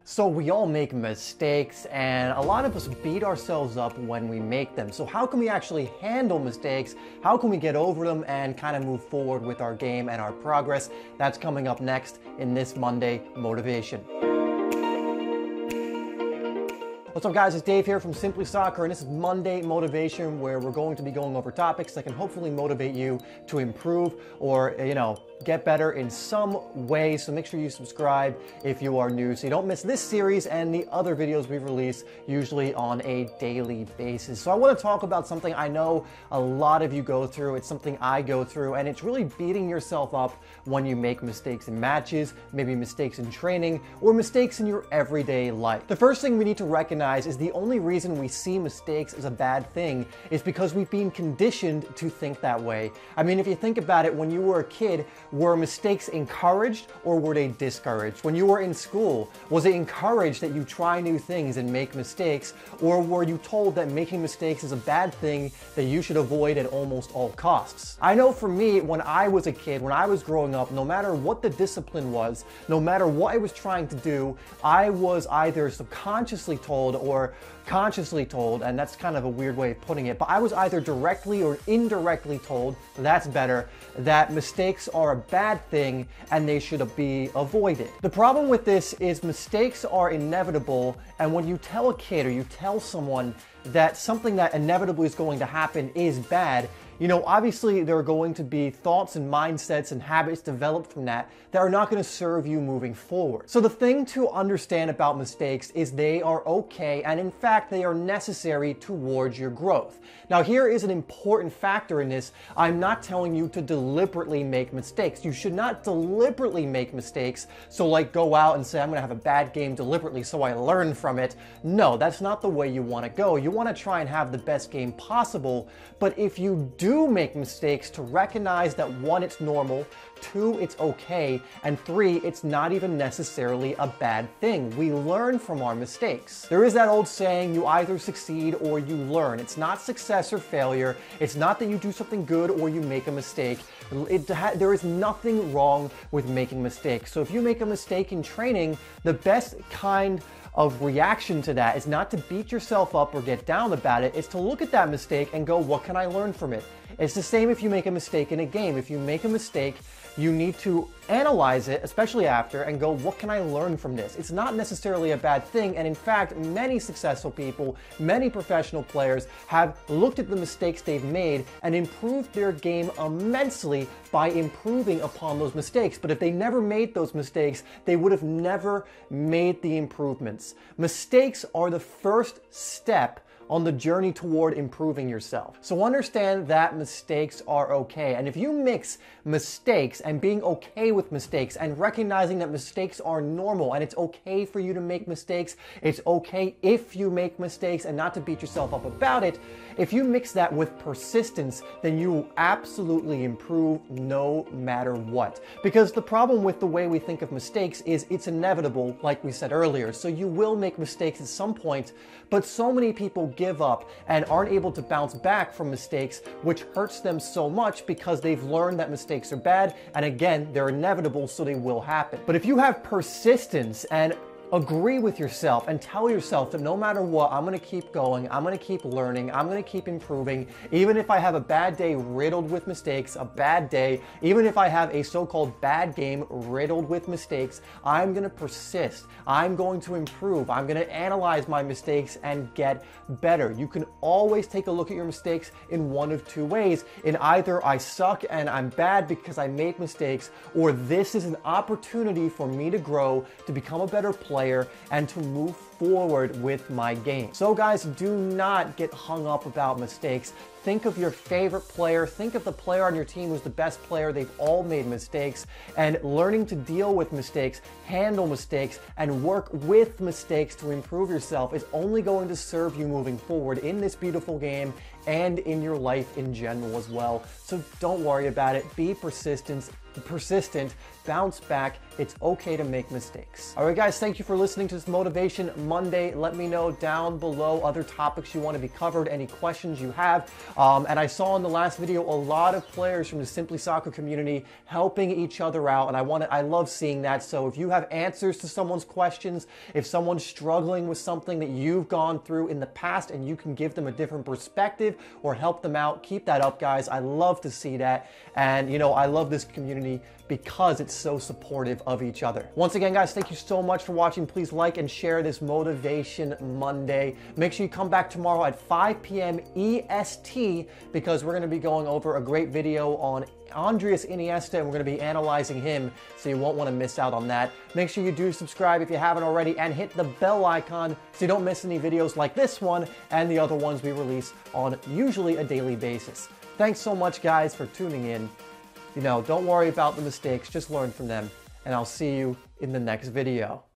So we all make mistakes, and a lot of us beat ourselves up when we make them. So how can we actually handle mistakes? How can we get over them and kind of move forward with our game and our progress? That's coming up next in this Monday Motivation. What's up, guys? It's Dave here from SimplySoccer, and this is Monday Motivation, where we're going to be going over topics that can hopefully motivate you to improve or, get better in some way. So make sure you subscribe if you are new so you don't miss this series and the other videos we release usually on a daily basis. So I want to talk about something I know a lot of you go through. It's something I go through, and it's really beating yourself up when you make mistakes in matches, maybe mistakes in training, or mistakes in your everyday life. The first thing we need to recognize is the only reason we see mistakes as a bad thing is because we've been conditioned to think that way. I mean, if you think about it, when you were a kid, were mistakes encouraged or were they discouraged? When you were in school, was it encouraged that you try new things and make mistakes, or were you told that making mistakes is a bad thing that you should avoid at almost all costs? I know for me, when I was a kid, when I was growing up, no matter what the discipline was, no matter what I was trying to do, I was either subconsciously told or consciously told, and that's kind of a weird way of putting it, but I was either directly or indirectly told, that's better, that mistakes are a bad thing and they should be avoided. The problem with this is mistakes are inevitable, and when you tell a kid or you tell someone that something that inevitably is going to happen is bad, obviously there are going to be thoughts and mindsets and habits developed from that that are not going to serve you moving forward. So the thing to understand about mistakes is they are okay, and in fact they are necessary towards your growth. Now here is an important factor in this. I'm not telling you to deliberately make mistakes. You should not deliberately make mistakes, so like go out and say, I'm going to have a bad game deliberately so I learn from it. No, that's not the way you want to go. You want to try and have the best game possible, but if you do make mistakes, to recognize that 1, it's normal, 2, it's okay, and 3, it's not even necessarily a bad thing. We learn from our mistakes. There is that old saying, you either succeed or you learn. It's not success or failure. It's not that you do something good or you make a mistake. There is nothing wrong with making mistakes. So if you make a mistake in training, the best kind of reaction to that is not to beat yourself up or get down about it. It's to look at that mistake and go, what can I learn from it? It's the same if you make a mistake in a game. If you make a mistake, you need to analyze it, especially after, and go, what can I learn from this? It's not necessarily a bad thing, and in fact, many successful people, many professional players have looked at the mistakes they've made and improved their game immensely by improving upon those mistakes. But if they never made those mistakes, they would have never made the improvements. Mistakes are the first step on the journey toward improving yourself. So understand that mistakes are okay. And if you mix mistakes and being okay with mistakes and recognizing that mistakes are normal and it's okay for you to make mistakes, it's okay if you make mistakes and not to beat yourself up about it, if you mix that with persistence, then you will absolutely improve no matter what. Because the problem with the way we think of mistakes is it's inevitable, like we said earlier. So you will make mistakes at some point, but so many people give up and aren't able to bounce back from mistakes, which hurts them so much because they've learned that mistakes are bad, and again, they're inevitable, so they will happen. But if you have persistence and agree with yourself and tell yourself that no matter what, I'm going to keep going, I'm going to keep learning, I'm going to keep improving, even if I have a bad day riddled with mistakes, a bad day, even if I have a so-called bad game riddled with mistakes, I'm going to persist, I'm going to improve, I'm going to analyze my mistakes and get better. You can always take a look at your mistakes in one of two ways. In either I suck and I'm bad because I made mistakes, or this is an opportunity for me to grow, to become a better player, and to move forward with my game. So guys, do not get hung up about mistakes. Think of your favorite player. Think of the player on your team who's the best player. They've all made mistakes, and learning to deal with mistakes, handle mistakes, and work with mistakes to improve yourself is only going to serve you moving forward in this beautiful game and in your life in general as well. So don't worry about it. Be persistent, bounce back. It's okay to make mistakes. All right, guys, thank you for listening to this Motivation Monday. Let me know down below other topics you want to be covered, any questions you have. And I saw in the last video a lot of players from the SimplySoccer community helping each other out, and I love seeing that. So if you have answers to someone's questions, if someone's struggling with something that you've gone through in the past and you can give them a different perspective or help them out, keep that up, guys. I love to see that. And you know, I love this community because it's so supportive of each other. Once again, guys, thank you so much for watching. Please like and share this Motivation Monday. Make sure you come back tomorrow at 5 p.m. EST because we're going to be going over a great video on Andres Iniesta, and we're going to be analyzing him, so you won't want to miss out on that. Make sure you do subscribe if you haven't already, and hit the bell icon so you don't miss any videos like this one and the other ones we release on usually a daily basis. Thanks so much, guys, for tuning in. You know, don't worry about the mistakes, just learn from them, and I'll see you in the next video.